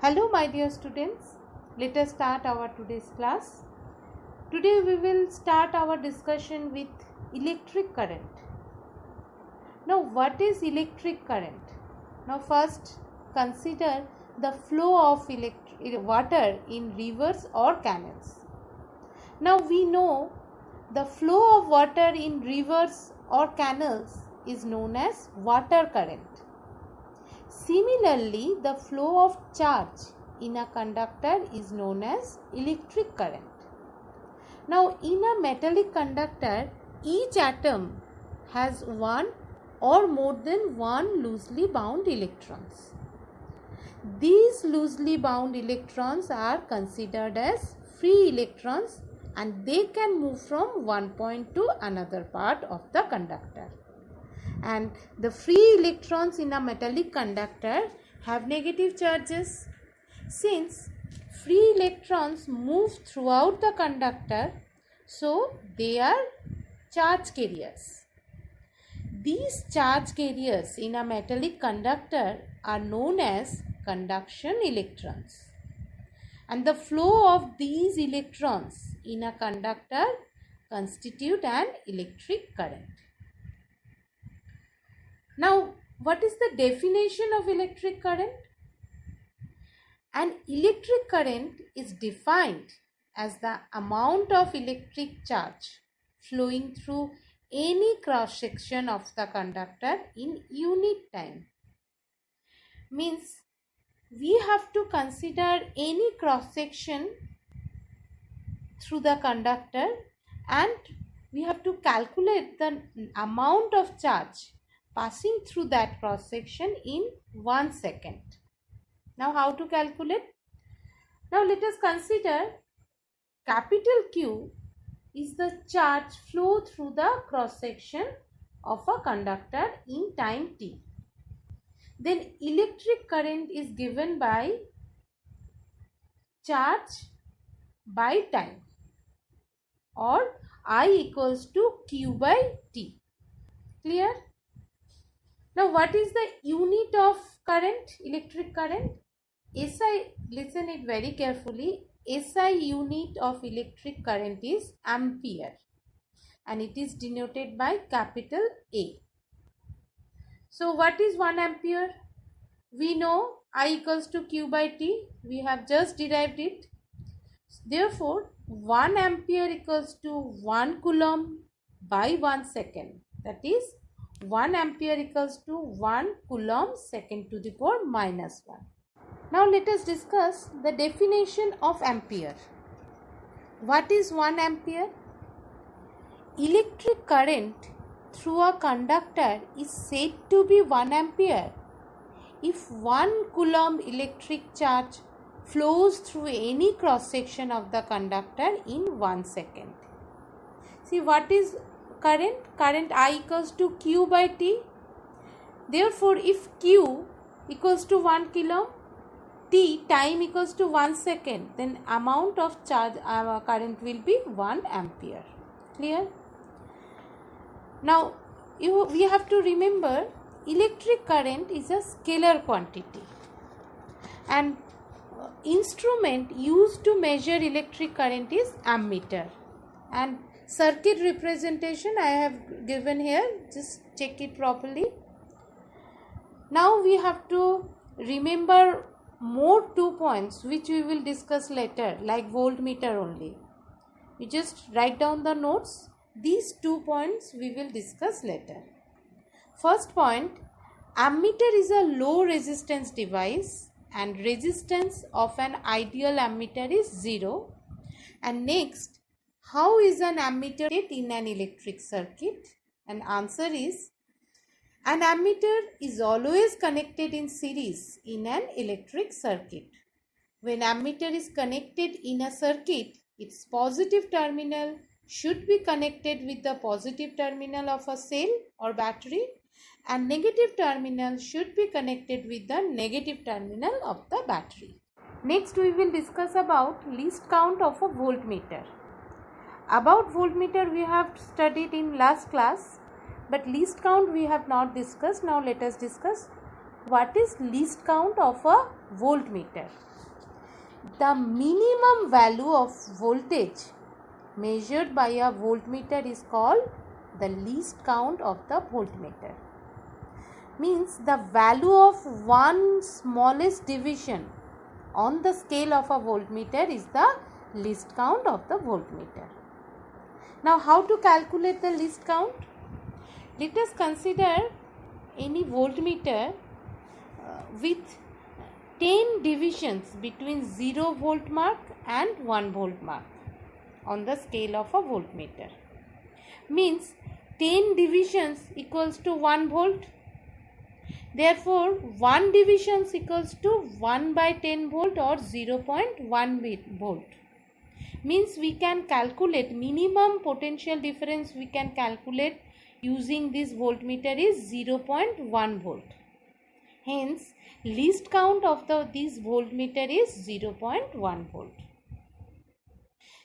Hello my dear students, let us start our today's class. Today we will start our discussion with electric current. Now what is electric current? Now first consider the flow of water in rivers or canals. Now we know the flow of water in rivers or canals is known as water current. Similarly, the flow of charge in a conductor is known as electric current. Now, in a metallic conductor, each atom has one or more than one loosely bound electrons. These loosely bound electrons are considered as free electrons and they can move from one point to another part of the conductor. And the free electrons in a metallic conductor have negative charges. Since free electrons move throughout the conductor, so they are charge carriers. These charge carriers in a metallic conductor are known as conduction electrons. And the flow of these electrons in a conductor constitute an electric current. Now, what is the definition of electric current? An electric current is defined as the amount of electric charge flowing through any cross section of the conductor in unit time. Means we have to consider any cross section through the conductor and we have to calculate the amount of charge passing through that cross section in 1 second. Now how to calculate? Now let us consider capital Q is the charge flow through the cross section of a conductor in time t. Then electric current is given by charge by time or I equals to Q by T. Clear? Now, what is the unit of current, electric current? SI, listen it very carefully. SI unit of electric current is ampere and it is denoted by capital A. So, what is 1 ampere? We know I equals to Q by T. We have just derived it. Therefore, 1 ampere equals to 1 coulomb by 1 second. That is 1 ampere equals to 1 coulomb second to the power minus 1. Now let us discuss the definition of ampere. What is 1 ampere? Electric current through a conductor is said to be 1 ampere if 1 coulomb electric charge flows through any cross section of the conductor in 1 second. See what is current? Current I equals to Q by T. Therefore, if Q equals to 1 coulomb, T time equals to 1 second, then amount of charge current will be 1 ampere. Clear? Now, we have to remember electric current is a scalar quantity and instrument used to measure electric current is ammeter and circuit representation I have given here, just check it properly. Now we have to remember more 2 points which we will discuss later, like voltmeter only. We just write down the notes. These 2 points we will discuss later. First point, ammeter is a low resistance device and resistance of an ideal ammeter is 0. And next, how is an ammeter in an electric circuit? And answer is, an ammeter is always connected in series in an electric circuit. When ammeter is connected in a circuit, its positive terminal should be connected with the positive terminal of a cell or battery and negative terminal should be connected with the negative terminal of the battery. Next we will discuss about least count of a voltmeter. About voltmeter we have studied in last class, but least count we have not discussed. Now let us discuss what is least count of a voltmeter. The minimum value of voltage measured by a voltmeter is called the least count of the voltmeter. Means the value of one smallest division on the scale of a voltmeter is the least count of the voltmeter. Now, how to calculate the least count? Let us consider any voltmeter with 10 divisions between 0 volt mark and 1 volt mark on the scale of a voltmeter. Means 10 divisions equals to 1 volt. Therefore, 1 divisions equals to 1 by 10 volt or 0.1 volt. Means we can calculate minimum potential difference we can calculate using this voltmeter is 0.1 volt. Hence, least count of this voltmeter is 0.1 volt.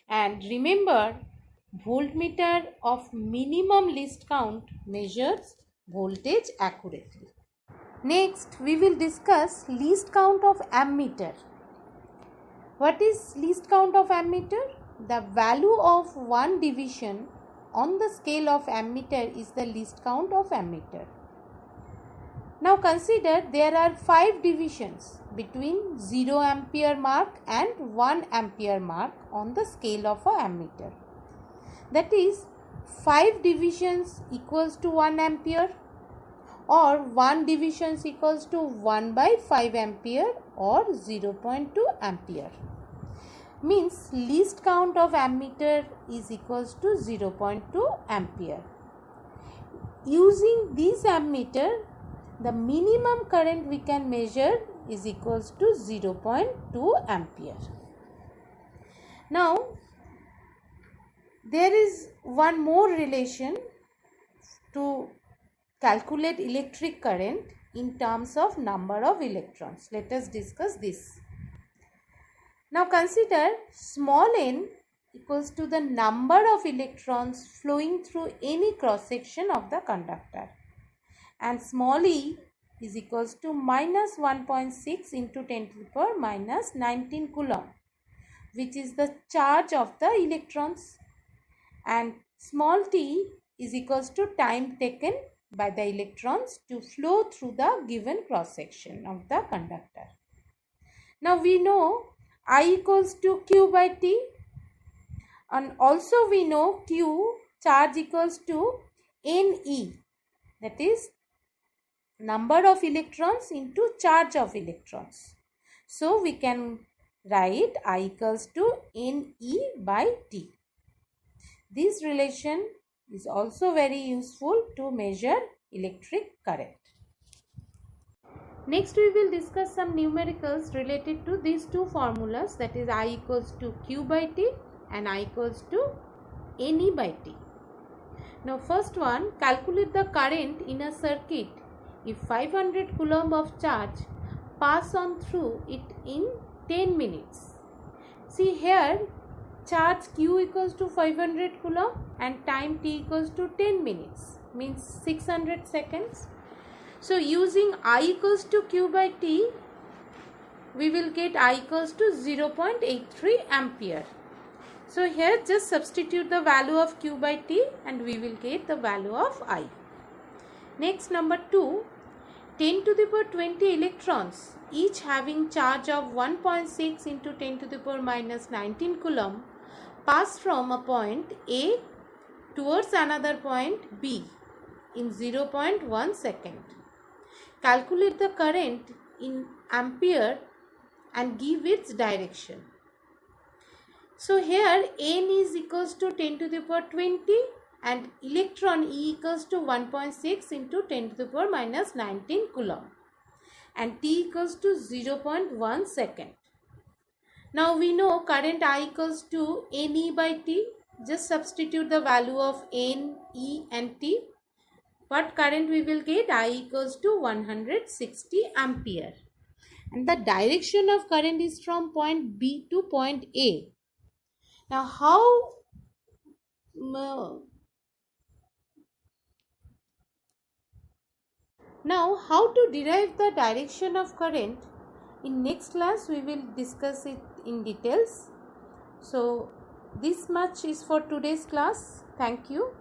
And remember, voltmeter of minimum least count measures voltage accurately. Next, we will discuss least count of ammeter. What is least count of ammeter? The value of one division on the scale of ammeter is the least count of ammeter. Now consider there are 5 divisions between 0 ampere mark and 1 ampere mark on the scale of a ammeter. That is 5 divisions equals to 1 ampere or 1 divisions equals to 1 by 5 ampere or 0.2 ampere. Means least count of ammeter is equals to 0.2 ampere. Using this ammeter, the minimum current we can measure is equals to 0.2 ampere. Now, there is one more relation to calculate electric current in terms of number of electrons. Let us discuss this. Now consider small n equals to the number of electrons flowing through any cross section of the conductor, and small e is equals to minus 1.6 into 10 to the power minus 19 coulomb, which is the charge of the electrons, and small t is equals to time taken by the electrons to flow through the given cross section of the conductor. Now we know I equals to q by t, and also we know q charge equals to Ne, that is number of electrons into charge of electrons. So we can write I equals to Ne by T. This relation is also very useful to measure electric current. Next, we will discuss some numericals related to these two formulas, that is I equals to Q by T and I equals to Ne by T. Now, first one, calculate the current in a circuit if 500 coulomb of charge pass on through it in 10 minutes. See here, charge Q equals to 500 coulomb and time T equals to 10 minutes, means 600 seconds. So, using I equals to Q by T, we will get I equals to 0.83 ampere. So, here just substitute the value of Q by T and we will get the value of I. Next, number 2, 10 to the power 20 electrons, each having charge of 1.6 into 10 to the power minus 19 coulomb, pass from a point A towards another point B in 0.1 second. Calculate the current in ampere and give its direction. So here N is equals to 10 to the power 20 and electron E equals to 1.6 into 10 to the power minus 19 coulomb and T equals to 0.1 second. Now we know current I equals to Ne by T. Just substitute the value of N, E and T. What current we will get? I equals to 160 ampere. And the direction of current is from point B to point A. Now how to derive the direction of current? In next class we will discuss it in details. So this much is for today's class. Thank you.